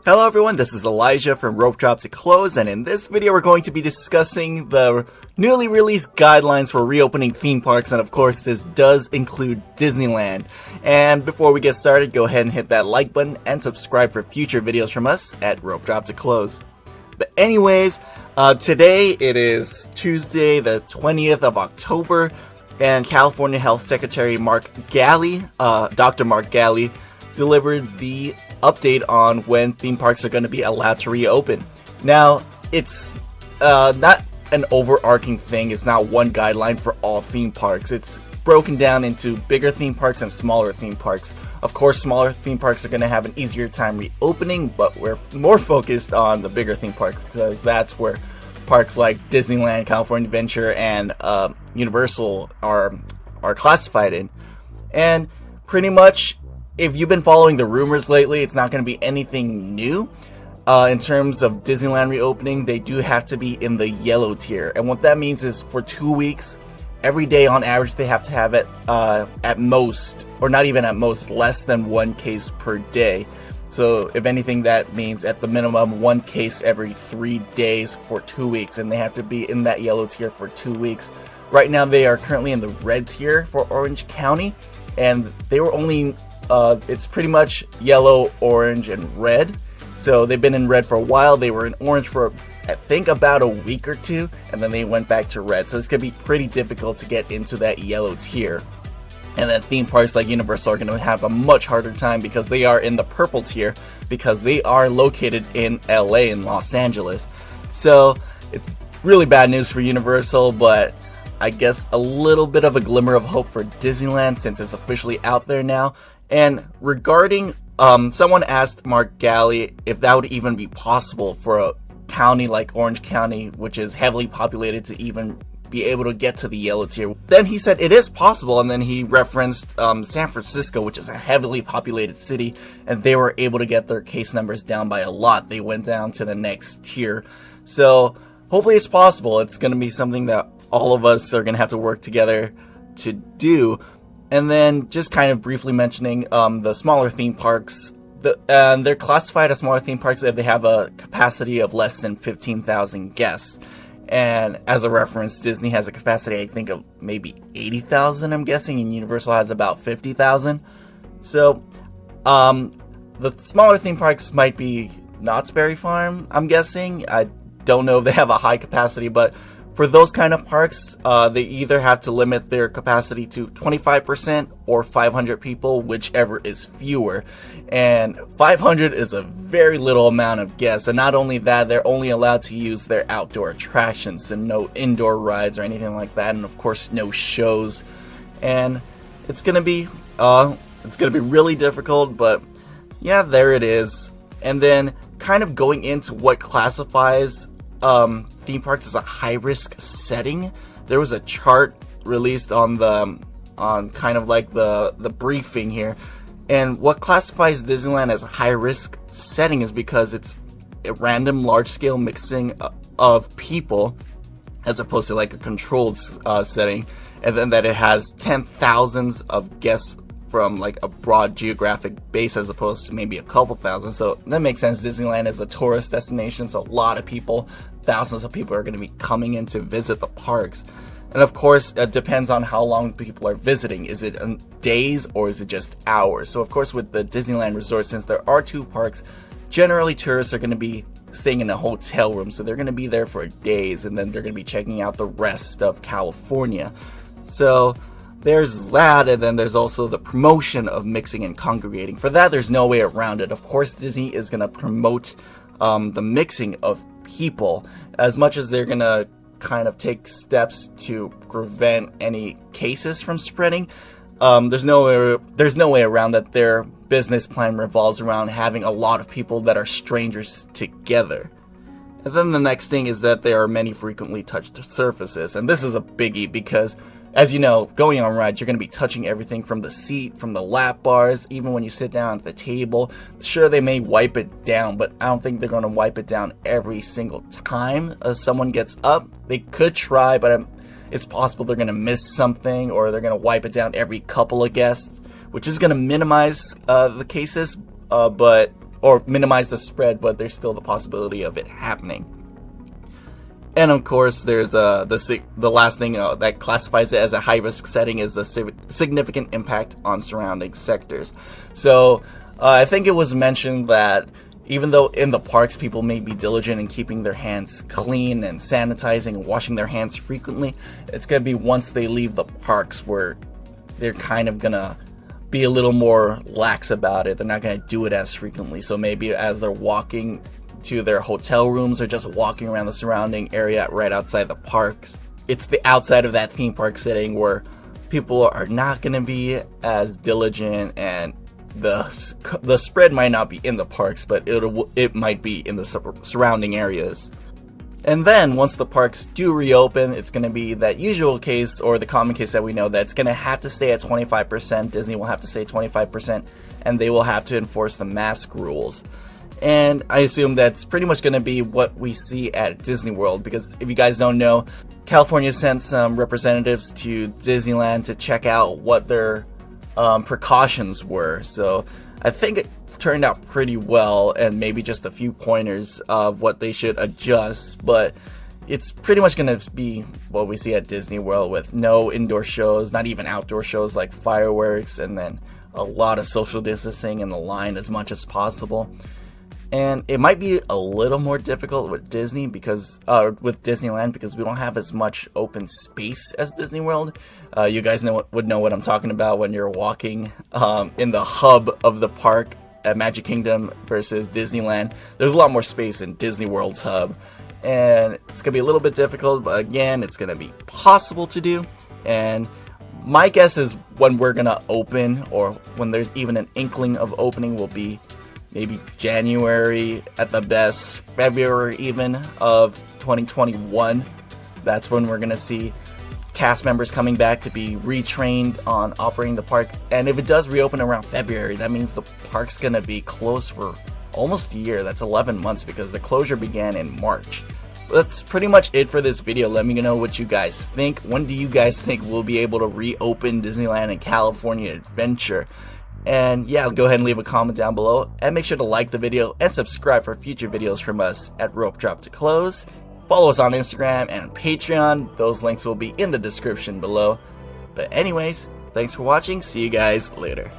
Hello everyone, this is Elijah from Rope Drop to Close, and in this video we're going to be discussing the newly released guidelines for reopening theme parks, and of course this does include Disneyland. And before we get started, go ahead and hit that like button and subscribe for future videos from us at Rope Drop to Close. But anyways, today it is Tuesday the 20th of October, and California Health Secretary Dr. Mark Galey, delivered the update on when theme parks are going to be allowed to reopen. Now, it's not an overarching thing. It's not one guideline for all theme parks. It's broken down into bigger theme parks and smaller theme parks. Of course, smaller theme parks are going to have an easier time reopening, but we're more focused on the bigger theme parks because that's where parks like Disneyland, California Adventure, and Universal are classified in. And pretty much, if you've been following the rumors lately, it's not going to be anything new. In terms of Disneyland reopening, they do have to be in the yellow tier. And what that means is for 2 weeks, every day on average, they have to have it at most, or not even at most, less than 1 case per day. So if anything, that means at the minimum 1 case every 3 days for 2 weeks. And they have to be in that yellow tier for 2 weeks. Right now, they are currently in the red tier for Orange County. And they were only... it's pretty much yellow, orange, and red. So they've been in red for a while. They were in orange for, I think, about a week or two, and then they went back to red. So it's going to be pretty difficult to get into that yellow tier. And then theme parks like Universal are going to have a much harder time because they are in the purple tier because they are located in LA and Los Angeles. So it's really bad news for Universal, but I guess a little bit of a glimmer of hope for Disneyland since it's officially out there now. And regarding, someone asked Mark Galey if that would even be possible for a county like Orange County, which is heavily populated, to even be able to get to the yellow tier. Then he said it is possible, and then he referenced San Francisco, which is a heavily populated city, and they were able to get their case numbers down by a lot. They went down to the next tier. So hopefully it's possible. It's going to be something that all of us are going to have to work together to do. And then just kind of briefly mentioning the smaller theme parks. They're classified as smaller theme parks if they have a capacity of less than 15,000 guests. And as a reference, Disney has a capacity, I think, of maybe 80,000, I'm guessing, and Universal has about 50,000. So the smaller theme parks might be Knott's Berry Farm, I'm guessing. I don't know if they have a high capacity, but for those kind of parks, they either have to limit their capacity to 25% or 500 people, whichever is fewer. And 500 is a very little amount of guests. And not only that, they're only allowed to use their outdoor attractions, so no indoor rides or anything like that. And of course, no shows. And it's gonna be really difficult, but yeah, there it is. And then kind of going into what classifies theme parks as a high-risk setting. There was a chart released on kind of like the briefing here, and what classifies Disneyland as a high-risk setting is because it's a random large-scale mixing of people as opposed to like a controlled setting, and then that it has 10,000s of guests from like a broad geographic base as opposed to maybe a couple thousand. So that makes sense. Disneyland is a tourist destination, so a lot of people, thousands of people, are going to be coming in to visit the parks. And of course, it depends on how long people are visiting. Is it days or is it just hours? So of course, with the Disneyland Resort, since there are 2 parks, generally tourists are going to be staying in a hotel room, so they're going to be there for days, and then they're going to be checking out the rest of California. So there's that, and then there's also the promotion of mixing and congregating. For that, there's no way around it. Of course, Disney is going to promote the mixing of people as much as they're going to kind of take steps to prevent any cases from spreading. There's no way around that. Their business plan revolves around having a lot of people that are strangers together. And then the next thing is that there are many frequently touched surfaces, and this is a biggie because, as you know, going on rides, you're going to be touching everything from the seat, from the lap bars, even when you sit down at the table. Sure, they may wipe it down, but I don't think they're going to wipe it down every single time someone gets up. They could try, but it's possible they're going to miss something, or they're going to wipe it down every couple of guests, which is going to minimize the cases, but or minimize the spread, but there's still the possibility of it happening. And of course, there's the last thing that classifies it as a high-risk setting is the significant impact on surrounding sectors. So I think it was mentioned that even though in the parks people may be diligent in keeping their hands clean and sanitizing and washing their hands frequently, it's going to be once they leave the parks where they're kind of going to be a little more lax about it. They're not going to do it as frequently. So maybe as they're walking to their hotel rooms or just walking around the surrounding area right outside the parks, it's the outside of that theme park setting where people are not going to be as diligent, and the spread might not be in the parks, but it might be in the surrounding areas. And then once the parks do reopen, it's going to be that usual case, or the common case that we know, that it's going to have to stay at 25%. Disney will have to stay 25%, and they will have to enforce the mask rules. And I assume that's pretty much going to be what we see at Disney World, because if you guys don't know, California sent some representatives to Disneyland to check out what their precautions were. So I think it turned out pretty well, and maybe just a few pointers of what they should adjust, but it's pretty much going to be what we see at Disney World, with no indoor shows, not even outdoor shows like fireworks, and then a lot of social distancing in the line as much as possible. And it might be a little more difficult with Disneyland because we don't have as much open space as Disney World. You guys would know what I'm talking about when you're walking in the hub of the park at Magic Kingdom versus Disneyland. There's a lot more space in Disney World's hub, and it's gonna be a little bit difficult, but again, it's gonna be possible to do. And my guess is when we're gonna open, or when there's even an inkling of opening, will be maybe January at the best, February even of 2021. That's when we're going to see cast members coming back to be retrained on operating the park. And if it does reopen around February, that means the park's going to be closed for almost a year. That's 11 months because the closure began in March. That's pretty much it for this video. Let me know what you guys think. When do you guys think we'll be able to reopen Disneyland and California Adventure? And yeah, go ahead and leave a comment down below, and make sure to like the video and subscribe for future videos from us at Rope Drop to Close. Follow us on Instagram and Patreon. Those links will be in the description below. But anyways, thanks for watching. See you guys later.